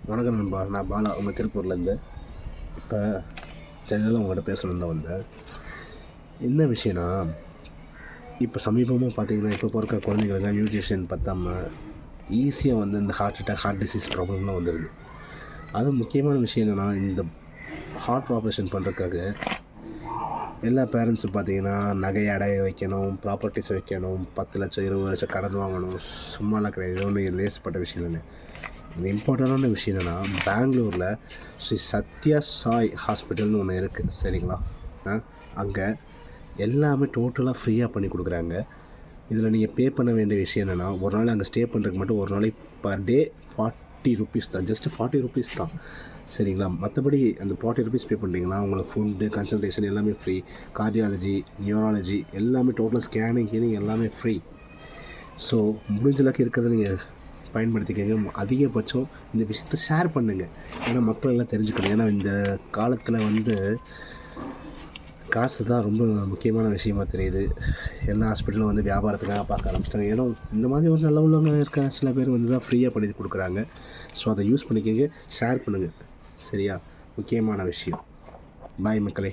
வணக்கம் நண்பா. நான் பாலா உங்கள் திருப்பூர்லேருந்து. இப்போ ஜெனரலாக உங்கள்கிட்ட பேசணுன்னு தான் வந்தேன். என்ன விஷயம்னா, இப்போ சமீபமாக பார்த்தீங்கன்னா, இப்போ பிறக்க குழந்தைங்களுக்குலாம் நியூட்ரிஷன் பத்தாம ஈஸியாக வந்து இந்த ஹார்ட் அட்டாக், ஹார்ட் டிசீஸ் ப்ராப்ளம்லாம் வந்துடுது. அதுவும் முக்கியமான விஷயம் என்னென்னா, இந்த ஹார்ட் ஆப்ரேஷன் பண்ணுறதுக்காக எல்லா பேரண்ட்ஸும் பார்த்தீங்கன்னா, நகையை அடைய வைக்கணும், ப்ராப்பர்ட்டிஸ் வைக்கணும், 10 லட்சம் 20 லட்சம் கடன் வாங்கணும். சும்மாலாம் கிடையாது. இது ஒன்றும் லேசப்பட்ட விஷயம் இல்லை. இது இம்பார்ட்டண்டான விஷயம் என்னென்னா, பெங்களூரில் ஸ்ரீ சத்யா சாய் ஹாஸ்பிட்டல்னு ஒன்று இருக்குது, சரிங்களா? அங்கே எல்லாமே டோட்டலாக ஃப்ரீயாக பண்ணி கொடுக்குறாங்க. இதில் நீங்கள் பே பண்ண வேண்டிய விஷயம் என்னென்னா, ஒரு நாள் அங்கே ஸ்டே பண்ணுறதுக்கு மட்டும் ஒரு நாளைக்கு பர் டே 40 ருபீஸ் தான். ஜஸ்ட்டு 40 ருபீஸ் தான், சரிங்களா? மற்றபடி அந்த 40 ருபீஸ் பே பண்ணுறீங்கன்னா உங்களுக்கு ஃபுட்டு, கன்சல்டேஷன் எல்லாமே ஃப்ரீ. கார்டியாலஜி, நியூராலஜி எல்லாமே டோட்டலாக ஸ்கேனிங் எல்லாமே ஃப்ரீ. ஸோ முடிஞ்சளவுக்கு இருக்கிறத நீங்கள் பயன்படுத்திக்கங்க. அதிகபட்சம் இந்த விஷயத்தை ஷேர் பண்ணுங்கள். ஏன்னா மக்கள் எல்லாம் தெரிஞ்சுக்கணும். ஏன்னா இந்த காலத்தில் வந்து காசு தான் ரொம்ப முக்கியமான விஷயமா தெரியுது. எல்லா ஹாஸ்பிட்டலும் வந்து வியாபாரத்துக்காக பார்க்க ஆரம்பிச்சிட்டாங்க. ஏன்னா இந்த மாதிரி ஒரு நல்ல உள்ளவங்க இருக்க சில பேர் வந்து தான் ஃப்ரீயாக பண்ணி கொடுக்குறாங்க. ஸோ அதை யூஸ் பண்ணிக்கங்க, ஷேர் பண்ணுங்கள், சரியா? முக்கியமான விஷயம். பாய் மக்களே.